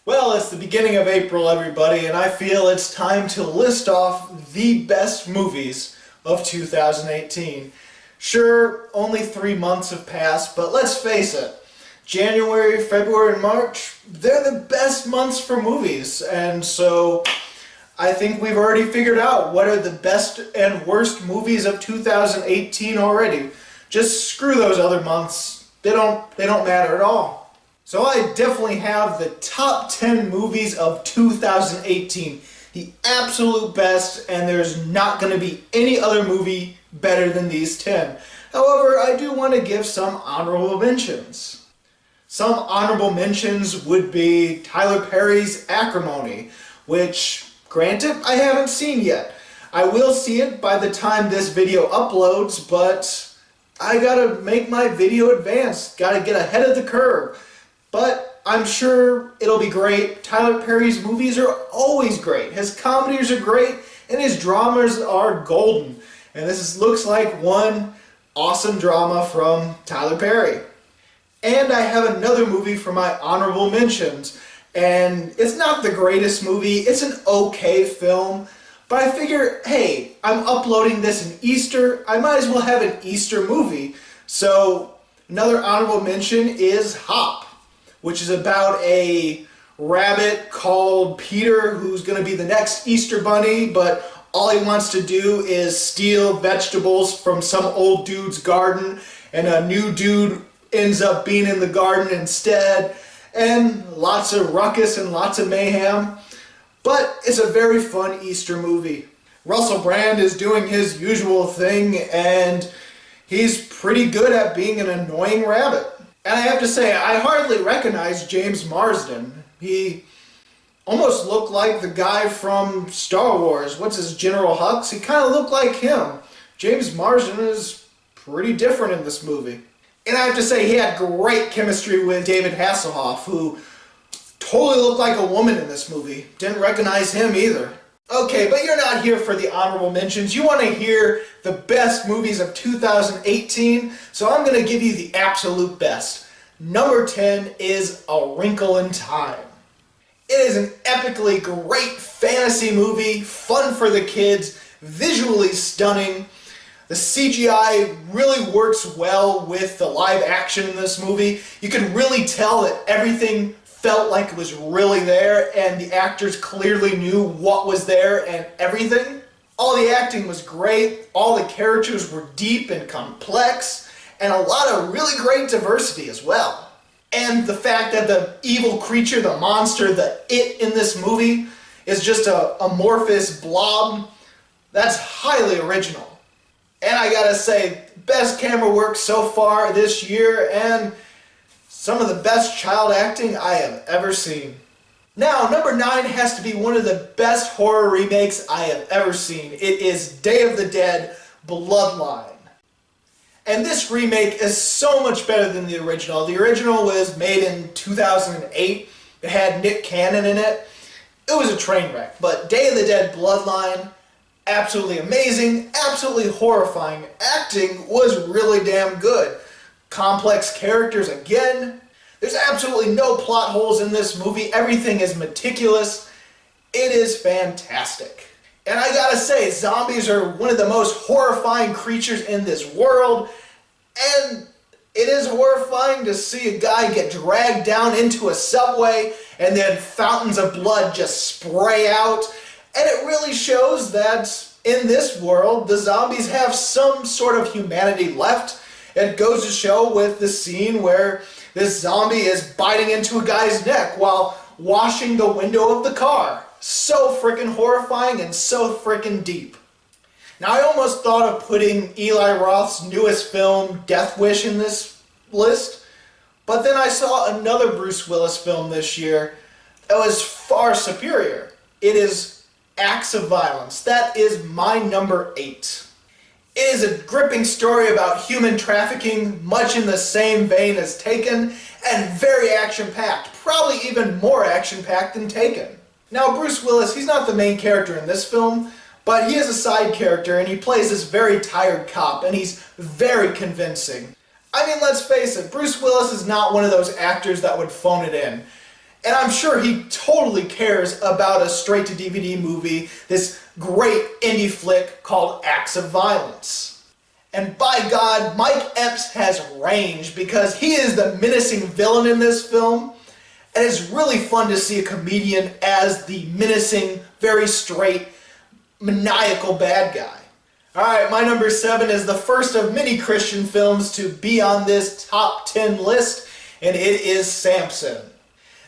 Well, it's the beginning of April, everybody, and I feel it's time to list off the best movies of 2018. Sure, only 3 months have passed, but let's face it, January, February, and March, they're the best months for movies, and so I think we've already figured out what are the best and worst movies of 2018 already. Just screw those other months. They don't matter at all. So I definitely have the top 10 movies of 2018. The absolute best, and there's not going to be any other movie better than these 10. However, I do want to give some honorable mentions. Some honorable mentions would be Tyler Perry's Acrimony, which, granted, I haven't seen yet. I will see it by the time this video uploads, but I gotta make my video advance. Gotta get ahead of the curve. But I'm sure it'll be great. Tyler Perry's movies are always great. His comedies are great, and his dramas are golden. And looks like one awesome drama from Tyler Perry. And I have another movie for my honorable mentions. And it's not the greatest movie. It's an okay film. But I figure, hey, I'm uploading this in Easter. I might as well have an Easter movie. So another honorable mention is Hop, which is about a rabbit called Peter who's going to be the next Easter bunny, but all he wants to do is steal vegetables from some old dude's garden, and a new dude ends up being in the garden instead, and lots of ruckus and lots of mayhem. But it's a very fun Easter movie. Russell Brand is doing his usual thing, and he's pretty good at being an annoying rabbit. And I have to say, I hardly recognize James Marsden. He almost looked like the guy from Star Wars. What's his, General Hux? He kind of looked like him. James Marsden is pretty different in this movie. And I have to say, he had great chemistry with David Hasselhoff, who totally looked like a woman in this movie. Didn't recognize him either. Okay, but you're not here for the honorable mentions. You want to hear the best movies of 2018, so I'm going to give you the absolute best. Number 10 is A Wrinkle in Time. It is an epically great fantasy movie, fun for the kids, visually stunning. The CGI really works well with the live action in this movie. You can really tell that everything felt like it was really there, and the actors clearly knew what was there and everything. All the acting was great, all the characters were deep and complex, and a lot of really great diversity as well. And the fact that the evil creature, the monster, the it in this movie is just a amorphous blob, that's highly original. And I gotta say, best camera work so far this year, and some of the best child acting I have ever seen. Now, number 9 has to be one of the best horror remakes I have ever seen. It is Day of the Dead: Bloodline. And this remake is so much better than the original. The original was made in 2008. It had Nick Cannon in it. It was a train wreck. But Day of the Dead: Bloodline, absolutely amazing, absolutely horrifying. Acting was really damn good. Complex characters again. There's absolutely no plot holes in this movie. Everything is meticulous. It is fantastic. And I gotta say, zombies are one of the most horrifying creatures in this world. And it is horrifying to see a guy get dragged down into a subway and then fountains of blood just spray out. And it really shows that in this world, the zombies have some sort of humanity left. It goes to show with the scene where this zombie is biting into a guy's neck while washing the window of the car. So freaking horrifying and so freaking deep. Now, I almost thought of putting Eli Roth's newest film, Death Wish, in this list, but then I saw another Bruce Willis film this year that was far superior. It is Acts of Violence. That is my number 8. It is a gripping story about human trafficking, much in the same vein as Taken, and very action-packed, probably even more action-packed than Taken. Now, Bruce Willis, he's not the main character in this film, but he is a side character, and he plays this very tired cop, and he's very convincing. I mean, let's face it, Bruce Willis is not one of those actors that would phone it in. And I'm sure he totally cares about a straight-to-DVD movie, this great indie flick called Acts of Violence. And by God, Mike Epps has range because he is the menacing villain in this film. And it's really fun to see a comedian as the menacing, very straight, maniacal bad guy. Alright, my number 7 is the first of many Christian films to be on this top 10 list, and it is Samson.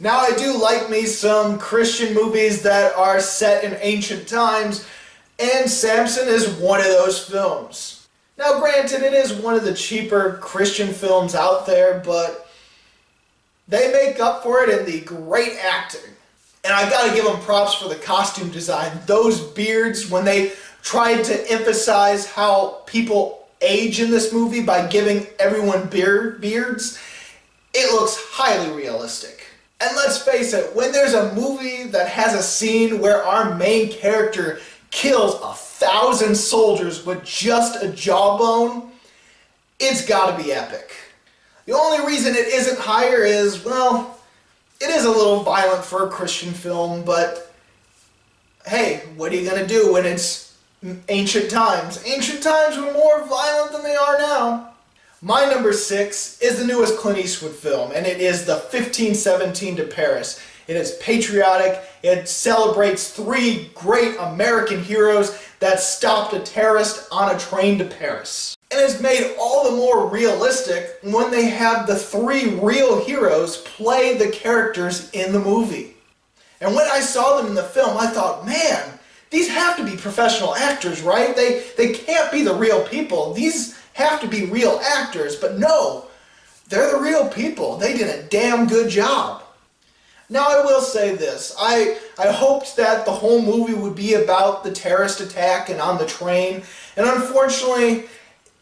Now, I do like me some Christian movies that are set in ancient times, and Samson is one of those films. Now, granted, it is one of the cheaper Christian films out there, but they make up for it in the great acting. And I gotta give them props for the costume design. Those beards, when they tried to emphasize how people age in this movie by giving everyone beards, it looks highly realistic. And let's face it, when there's a movie that has a scene where our main character kills 1,000 soldiers with just a jawbone, it's gotta be epic. The only reason it isn't higher is, well, it is a little violent for a Christian film, but hey, what are you gonna do when it's ancient times? Ancient times were more violent than they are now. My number 6 is the newest Clint Eastwood film, and it is the 1517 to Paris. It is patriotic. It celebrates 3 great American heroes that stopped a terrorist on a train to Paris. And it's made all the more realistic when they have the 3 real heroes play the characters in the movie. And when I saw them in the film, I thought, man, these have to be professional actors, right? They can't be the real people. These have to be real actors. But no, they're the real people. They did a damn good job. Now, I will say this. I hoped that the whole movie would be about the terrorist attack and on the train. And unfortunately,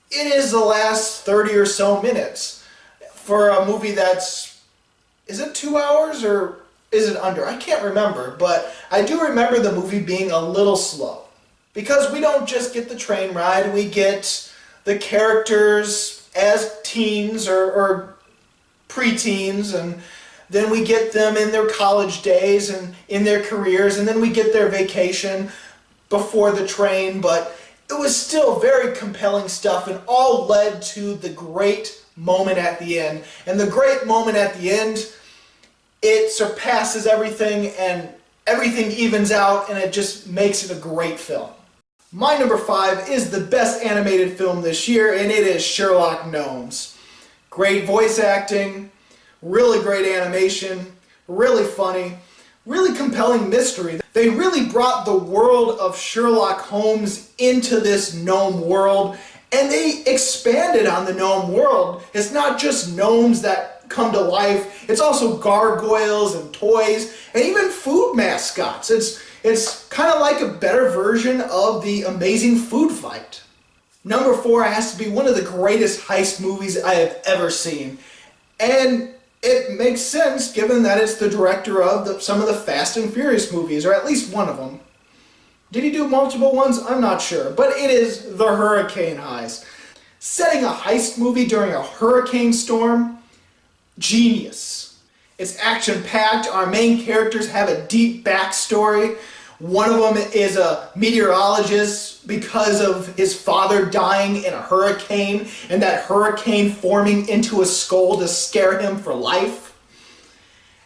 it is the last 30 or so minutes for a movie that's, is it 2 hours or is it under? I can't remember, but I do remember the movie being a little slow. Because we don't just get the train ride, we get the characters as teens or preteens, and then we get them in their college days and in their careers, and then we get their vacation before the train, but it was still very compelling stuff, and all led to the great moment at the end. And the great moment at the end, it surpasses everything, and everything evens out, and it just makes it a great film. My number 5 is the best animated film this year, and it is Sherlock Gnomes. Great voice acting, really great animation, really funny, really compelling mystery. They really brought the world of Sherlock Holmes into this gnome world, and they expanded on the gnome world. It's not just gnomes that come to life, it's also gargoyles and toys, and even food mascots. It's kind of like a better version of the Amazing Food Fight. Number 4 has to be one of the greatest heist movies I have ever seen. And it makes sense given that it's the director of some of the Fast and Furious movies, or at least one of them. Did he do multiple ones? I'm not sure, but it is The Hurricane Heist. Setting a heist movie during a hurricane storm? Genius. It's action-packed. Our main characters have a deep backstory. One of them is a meteorologist because of his father dying in a hurricane, and that hurricane forming into a skull to scare him for life.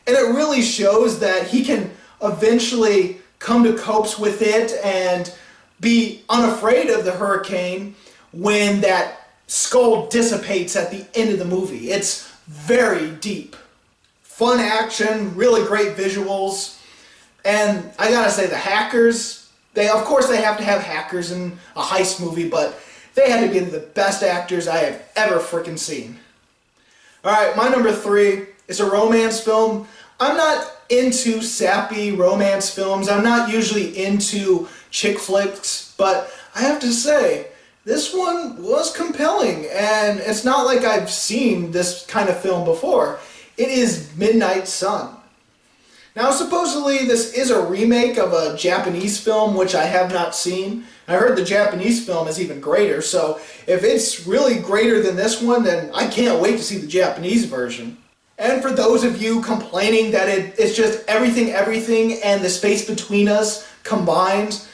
And it really shows that he can eventually come to copes with it and be unafraid of the hurricane when that skull dissipates at the end of the movie. It's very deep. Fun action, really great visuals. And I gotta say, the hackers, of course they have to have hackers in a heist movie, but they had to be the best actors I have ever freaking seen. Alright, my number 3 is a romance film. I'm not into sappy romance films. I'm not usually into chick flicks, but I have to say, this one was compelling, and it's not like I've seen this kind of film before. It is Midnight Sun. Now, supposedly this is a remake of a Japanese film, which I have not seen. I heard the Japanese film is even greater, so if it's really greater than this one, then I can't wait to see the Japanese version. And for those of you complaining that it's just everything and the space between us combined,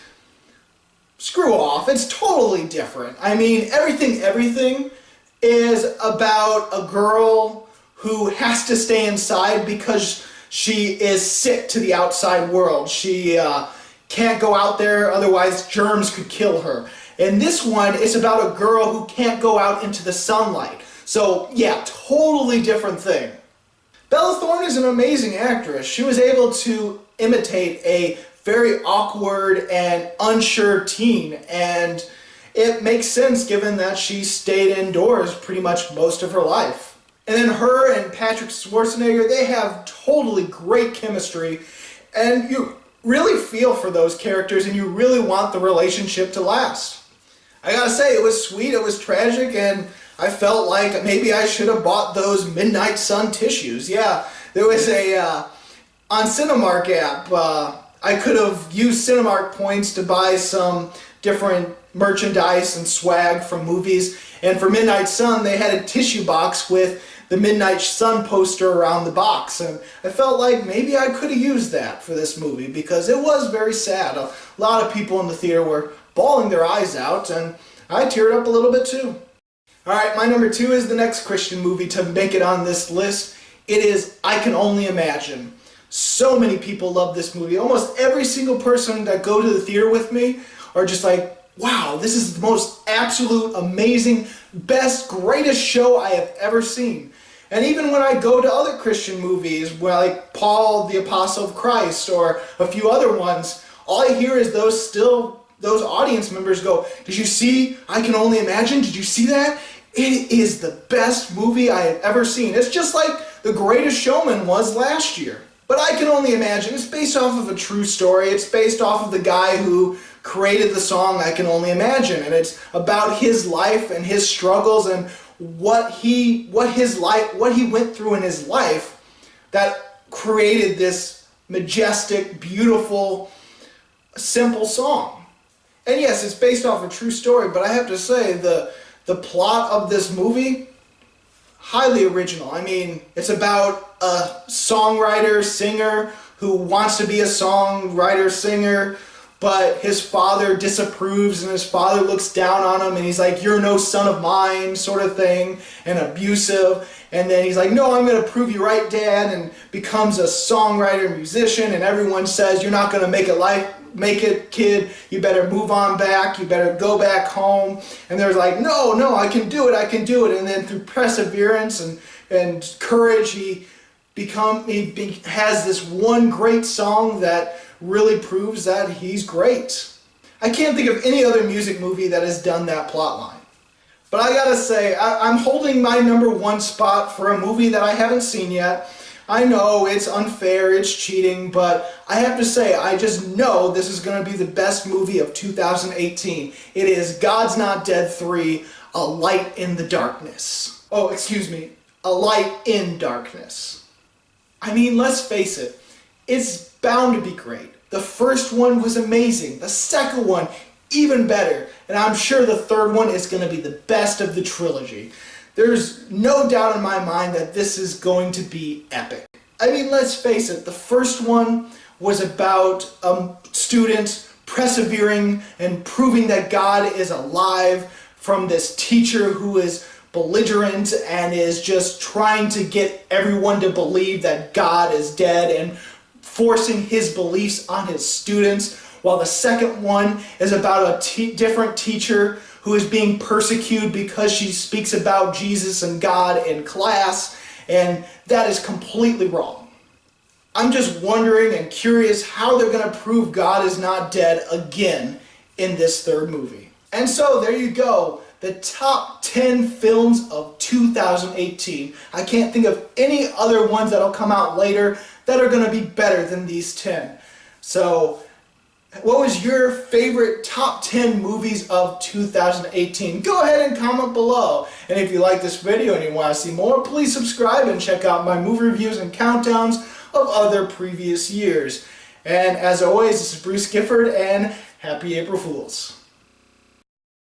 screw off. It's totally different. I mean, everything is about a girl who has to stay inside because she is sick to the outside world. She can't go out there, otherwise germs could kill her. And this one is about a girl who can't go out into the sunlight. So yeah, totally different thing. Bella Thorne is an amazing actress. She was able to imitate a very awkward and unsure teen, and it makes sense given that she stayed indoors pretty much most of her life. And then her and Patrick Schwarzenegger, they have totally great chemistry, and you really feel for those characters and you really want the relationship to last. I gotta say, it was sweet, it was tragic, and I felt like maybe I should have bought those Midnight Sun tissues. Yeah, there was on Cinemark app, I could have used Cinemark points to buy some different merchandise and swag from movies. And for Midnight Sun, they had a tissue box with the Midnight Sun poster around the box. And I felt like maybe I could have used that for this movie because it was very sad. A lot of people in the theater were bawling their eyes out, and I teared up a little bit too. Alright, my number 2 is the next Christian movie to make it on this list. It is I Can Only Imagine. So many people love this movie. Almost every single person that go to the theater with me are just like, wow, this is the most absolute, amazing, best, greatest show I have ever seen. And even when I go to other Christian movies, like Paul, the Apostle of Christ, or a few other ones, all I hear is those audience members go, did you see I Can Only Imagine? Did you see that? It is the best movie I have ever seen. It's just like The Greatest Showman was last year. But I Can Only Imagine, it's based off of a true story. It's based off of the guy who created the song I Can Only Imagine. And it's about his life and his struggles and what he went through in his life that created this majestic, beautiful, simple song. And yes, it's based off a true story, but I have to say the plot of this movie, highly original. I mean, it's about a songwriter, singer who wants to be a songwriter, singer, but his father disapproves and his father looks down on him and he's like, you're no son of mine, sort of thing, and abusive. And then he's like, no, I'm going to prove you right, Dad, and becomes a songwriter, musician, and everyone says, you're not going to make it, kid, you better move on back, you better go back home. And they're like, no, I can do it. And then through perseverance and courage, he has this one great song that really proves that he's great. I can't think of any other music movie that has done that plot line. But I gotta say, I'm holding my number 1 spot for a movie that I haven't seen yet. I know it's unfair, it's cheating, but I have to say, I just know this is going to be the best movie of 2018. It is God's Not Dead 3, A Light in the Darkness. Oh, excuse me, A Light in Darkness. I mean, let's face it, it's bound to be great. The first one was amazing. The second one, even better. And I'm sure the third one is going to be the best of the trilogy. There's no doubt in my mind that this is going to be epic. I mean, let's face it, the first one was about students persevering and proving that God is alive from this teacher who is belligerent and is just trying to get everyone to believe that God is dead and forcing his beliefs on his students, while the second one is about a different teacher who is being persecuted because she speaks about Jesus and God in class, and that is completely wrong. I'm just wondering and curious how they're going to prove God is not dead again in this third movie. And so there you go, the top 10 films of 2018. I can't think of any other ones that'll come out later that are going to be better than these 10. So what was your favorite top 10 movies of 2018? Go ahead and comment below. And if you like this video and you want to see more, please subscribe and check out my movie reviews and countdowns of other previous years. And as always, this is Bruce Gifford, and happy April Fools.